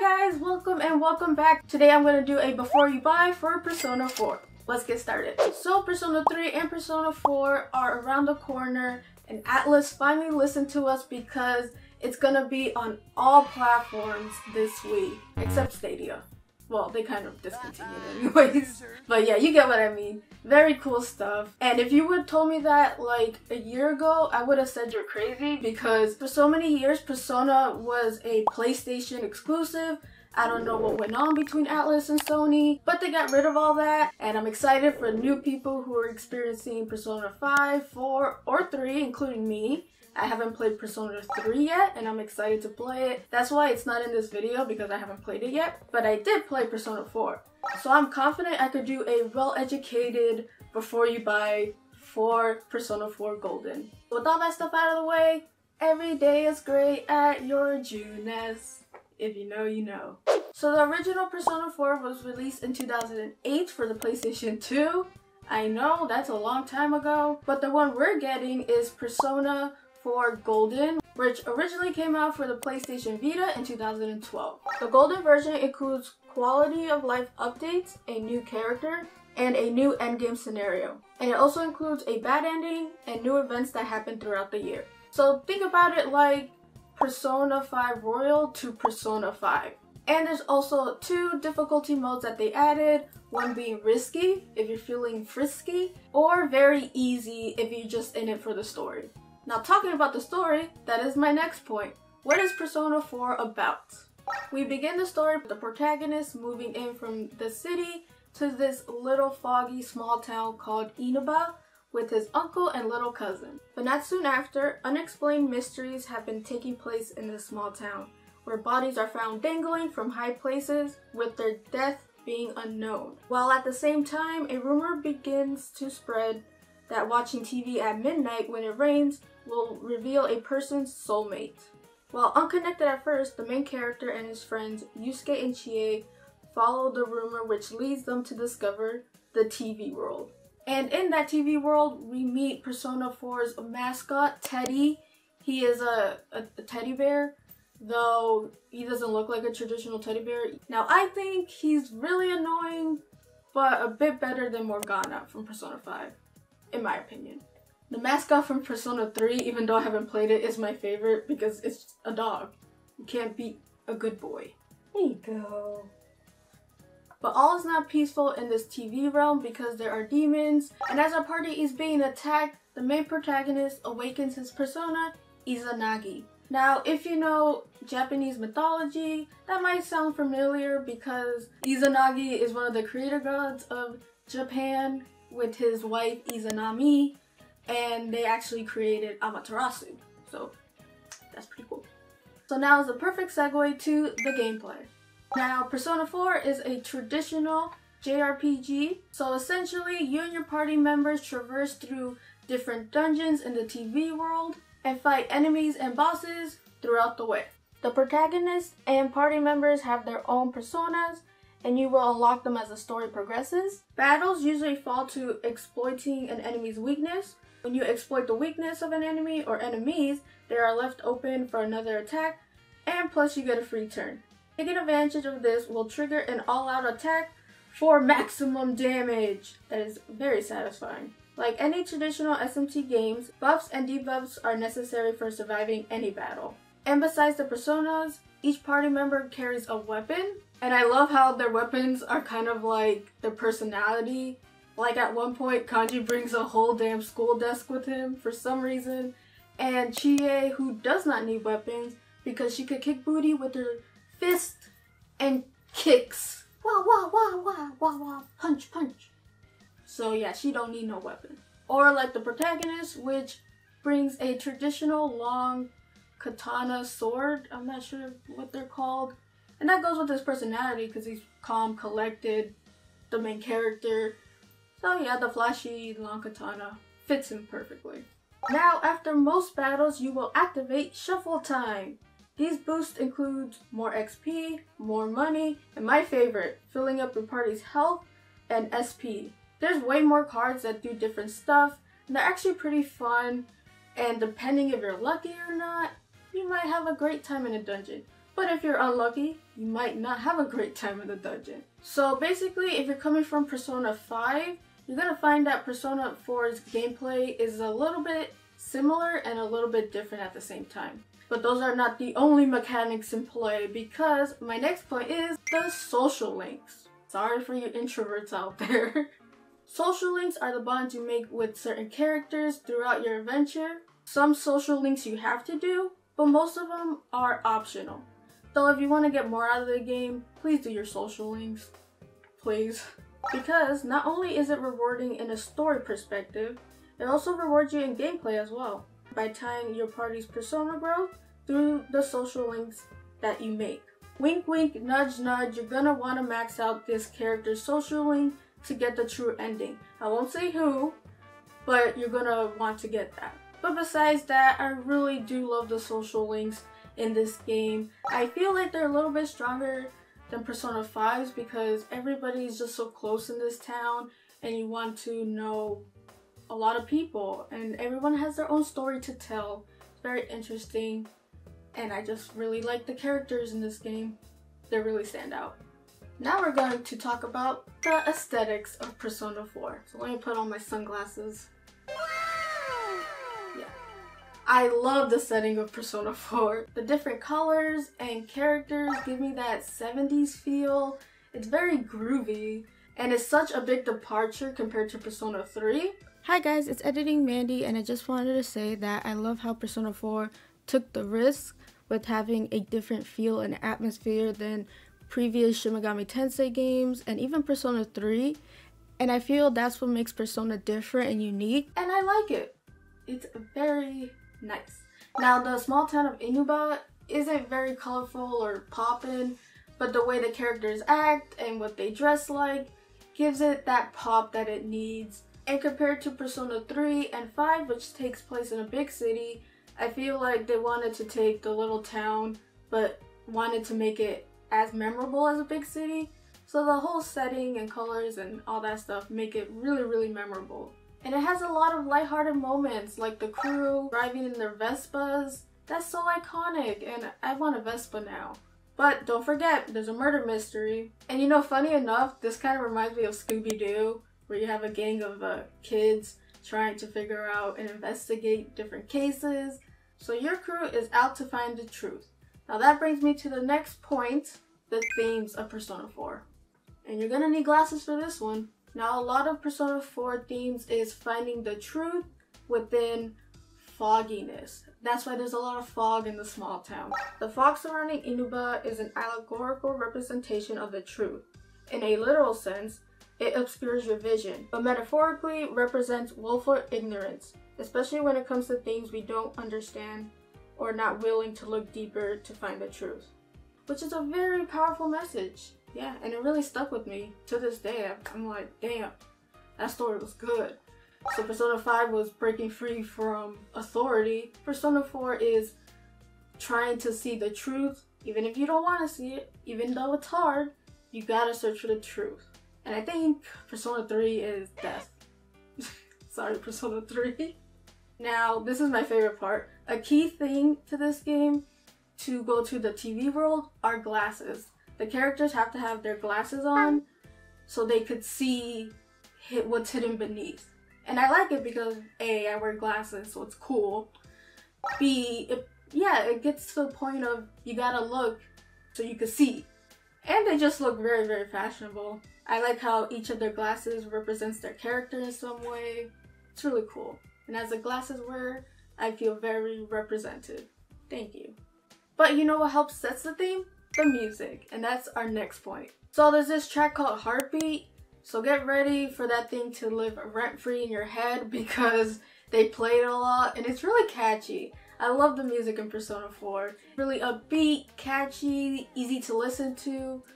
guys, welcome back. Today I'm going to do a before you buy for Persona 4. Let's get started. So Persona 3 and Persona 4 are around the corner and Atlas finally listened to us because it's going to be on all platforms this week except Stadia. Well, they kind of discontinued anyways. But yeah, you get what I mean. Very cool stuff. And if you would have told me that like a year ago, I would have said you're crazy because for so many years, Persona was a PlayStation exclusive. I don't know what went on between Atlas and Sony, but they got rid of all that. And I'm excited for new people who are experiencing Persona 5, 4, or 3, including me. I haven't played Persona 3 yet, and I'm excited to play it. That's why it's not in this video, because I haven't played it yet. But I did play Persona 4. So I'm confident I could do a well-educated before you buy for Persona 4 Golden. With all that stuff out of the way, every day is great at your Junes. If you know, you know. So the original Persona 4 was released in 2008 for the PlayStation 2. I know, that's a long time ago. But the one we're getting is Persona 4 Golden, which originally came out for the PlayStation Vita in 2012. The Golden version includes quality of life updates, a new character, and a new endgame scenario. And it also includes a bad ending and new events that happen throughout the year. So think about it like Persona 5 Royal to Persona 5. And there's also 2 difficulty modes that they added, one being risky if you're feeling frisky, or very easy if you're just in it for the story. Now talking about the story, that is my next point. What is Persona 4 about? We begin the story with the protagonist moving in from the city to this little foggy small town called Inaba with his uncle and little cousin. But not soon after, unexplained mysteries have been taking place in this small town, where bodies are found dangling from high places with their death being unknown. While at the same time, a rumor begins to spread that watching TV at midnight when it rains will reveal a person's soulmate. While unconnected at first, the main character and his friends Yusuke and Chie follow the rumor, which leads them to discover the TV world. And in that TV world, we meet Persona 4's mascot, Teddy. He is a teddy bear, though he doesn't look like a traditional teddy bear. Now I think he's really annoying, but a bit better than Morgana from Persona 5, in my opinion. The mascot from Persona 3, even though I haven't played it, is my favorite because it's a dog. You can't beat a good boy. There you go. But all is not peaceful in this TV realm because there are demons, and as our party is being attacked, the main protagonist awakens his persona, Izanagi. Now, if you know Japanese mythology, that might sound familiar because Izanagi is one of the creator gods of Japan with his wife Izanami, and they actually created Amaterasu, so that's pretty cool. So now is the perfect segue to the gameplay. Now, Persona 4 is a traditional JRPG, so essentially you and your party members traverse through different dungeons in the TV world and fight enemies and bosses throughout the way. The protagonist and party members have their own personas, and you will unlock them as the story progresses. Battles usually fall to exploiting an enemy's weakness. When you exploit the weakness of an enemy or enemies, they are left open for another attack, and plus you get a free turn. Taking advantage of this will trigger an all-out attack for maximum damage. That is very satisfying. Like any traditional SMT games, buffs and debuffs are necessary for surviving any battle. And besides the personas, each party member carries a weapon, and I love how their weapons are kind of like their personality. Like at one point, Kanji brings a whole damn school desk with him for some reason, and Chie, who does not need weapons because she could kick booty with her fist and kicks. Wah wah wah wah wah wah, punch punch. So yeah, she don't need no weapon. Or like the protagonist, which brings a traditional long katana sword. I'm not sure what they're called. And that goes with his personality because he's calm, collected, the main character. So yeah, the flashy long katana fits him perfectly. Now, after most battles, you will activate Shuffle Time. These boosts include more XP, more money, and my favorite, filling up your party's health and SP. There's way more cards that do different stuff, and they're actually pretty fun, and depending if you're lucky or not, you might have a great time in a dungeon. But if you're unlucky, you might not have a great time in the dungeon. So basically, if you're coming from Persona 5, you're gonna find that Persona 4's gameplay is a little bit similar and a little bit different at the same time. But those are not the only mechanics in play, because my next point is the social links. Sorry for you introverts out there. Social links are the bonds you make with certain characters throughout your adventure. Some social links you have to do, but most of them are optional. Though if you want to get more out of the game, please do your social links. Please. Because not only is it rewarding in a story perspective, it also rewards you in gameplay as well, by tying your party's persona growth through the social links that you make. Wink wink, nudge nudge, you're gonna want to max out this character's social link to get the true ending. I won't say who, but you're gonna want to get that. But besides that, I really do love the social links in this game. I feel like they're a little bit stronger than Persona 5's because everybody's just so close in this town and you want to know a lot of people and everyone has their own story to tell. It's very interesting and I just really like the characters in this game. They really stand out. Now we're going to talk about the aesthetics of Persona 4. So let me put on my sunglasses. Yeah. I love the setting of Persona 4. The different colors and characters give me that 70s feel. It's very groovy and it's such a big departure compared to Persona 3. Hi guys, it's Editing Mandy and I just wanted to say that I love how Persona 4 took the risk with having a different feel and atmosphere than previous Shin Megami Tensei games and even Persona 3. And I feel that's what makes Persona different and unique and I like it. It's very nice. Now the small town of Inuba isn't very colorful or poppin', but the way the characters act and what they dress like gives it that pop that it needs. And compared to Persona 3 and 5, which takes place in a big city, I feel like they wanted to take the little town but wanted to make it as memorable as a big city. So the whole setting and colors and all that stuff make it really memorable. And it has a lot of lighthearted moments, like the crew driving in their Vespas. That's so iconic, and I want a Vespa now. But don't forget, there's a murder mystery. And you know, funny enough, this kind of reminds me of Scooby-Doo, where you have a gang of kids trying to figure out and investigate different cases. So your crew is out to find the truth. Now that brings me to the next point, the themes of Persona 4. And you're gonna need glasses for this one. Now, a lot of Persona 4 themes is finding the truth within fogginess. That's why there's a lot of fog in the small town. The fog surrounding Inuba is an allegorical representation of the truth. In a literal sense, it obscures your vision, but metaphorically represents willful ignorance, especially when it comes to things we don't understand or not willing to look deeper to find the truth. Which is a very powerful message. Yeah, and it really stuck with me to this day. I'm like, damn, that story was good. So Persona 5 was breaking free from authority. Persona 4 is trying to see the truth, even if you don't want to see it, even though it's hard, you gotta search for the truth. And I think Persona 3 is death. Sorry, Persona 3. Now, this is my favorite part. A key thing to this game to go to the TV world are glasses. The characters have to have their glasses on so they could see what's hidden beneath. And I like it because A, I wear glasses so it's cool. B, it gets to the point of you gotta look so you can see. And they just look very fashionable. I like how each of their glasses represents their character in some way. It's really cool. And as a glasses wearer, I feel very represented. Thank you. But you know what helps sets the theme? The music, and that's our next point. So there's this track called Heartbeat, so get ready for that thing to live rent-free in your head because they play it a lot and it's really catchy. I love the music in Persona 4. Really upbeat, catchy, easy to listen to,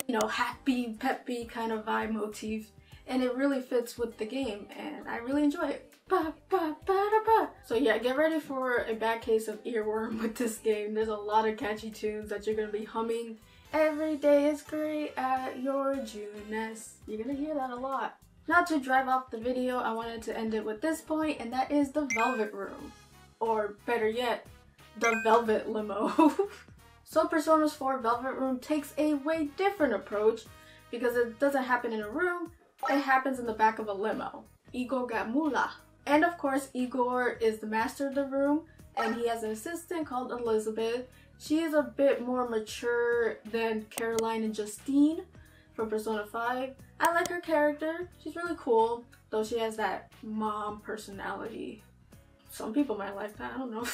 you know, happy, peppy kind of vibe motif, and it really fits with the game and I really enjoy it. Ba, ba, ba, da, ba. So yeah, get ready for a bad case of earworm with this game. There's a lot of catchy tunes that you're gonna be humming. Every day is great at your Juness. You're gonna hear that a lot. Now to drive off the video, I wanted to end it with this point, and that is the Velvet Room. Or better yet, the Velvet Limo. So Persona 4 Velvet Room takes a way different approach because it doesn't happen in a room, it happens in the back of a limo. Igor got moolah. And of course, Igor is the master of the room, and he has an assistant called Elizabeth. She is a bit more mature than Caroline and Justine from Persona 5. I like her character. She's really cool, though she has that mom personality. Some people might like that, I don't know.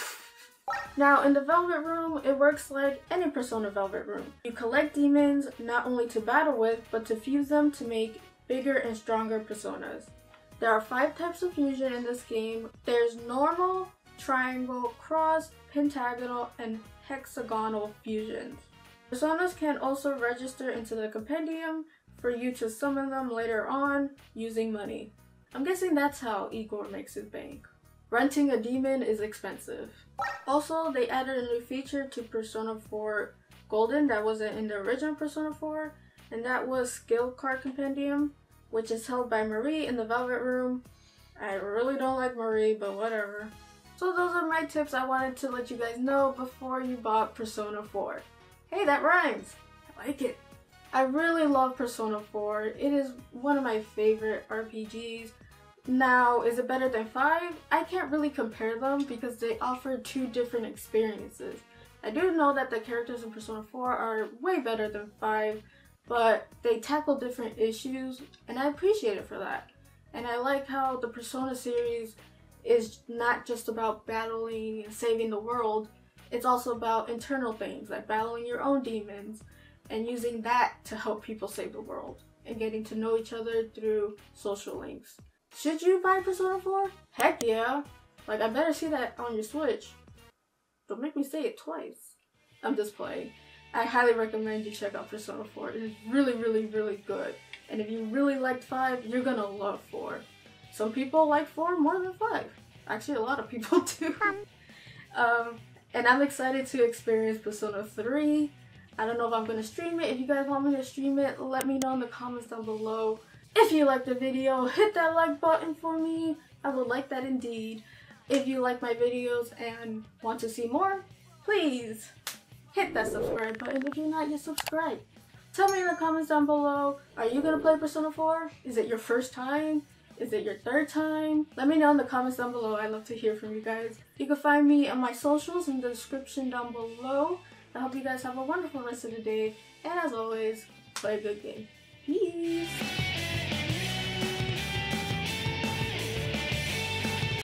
Now, in the Velvet Room, it works like any Persona Velvet Room. You collect demons not only to battle with, but to fuse them to make bigger and stronger personas. There are 5 types of fusion in this game. There's normal, triangle, cross, pentagonal, and hexagonal fusions. Personas can also register into the compendium for you to summon them later on using money. I'm guessing that's how Igor makes his bank. Renting a demon is expensive. Also, they added a new feature to Persona 4 Golden that wasn't in the original Persona 4, and that was Skill Card Compendium, which is held by Marie in the Velvet Room. I really don't like Marie, but whatever. So those are my tips I wanted to let you guys know before you bought Persona 4. Hey, that rhymes! I like it. I really love Persona 4. It is one of my favorite RPGs. Now, is it better than 5? I can't really compare them because they offer 2 different experiences. I do know that the characters in Persona 4 are way better than 5, but they tackle different issues, and I appreciate it for that. And I like how the Persona series is not just about battling and saving the world, it's also about internal things like battling your own demons and using that to help people save the world and getting to know each other through social links. Should you buy Persona 4? Heck yeah! Like, I better see that on your Switch. Don't make me say it twice. I'm just playing. I highly recommend you check out Persona 4. It is really, really, really good. And if you really liked 5, you're gonna love 4. Some people like 4 more than 5. Actually, a lot of people do. And I'm excited to experience Persona 3. I don't know if I'm gonna stream it. If you guys want me to stream it, let me know in the comments down below. If you liked the video, hit that like button for me. I would like that indeed. If you like my videos and want to see more, please hit that subscribe button if you're not yet subscribed. Tell me in the comments down below, are you gonna play Persona 4? Is it your first time? Is it your 3rd time? Let me know in the comments down below. I'd love to hear from you guys. You can find me on my socials in the description down below. I hope you guys have a wonderful rest of the day. And as always, play a good game. Peace!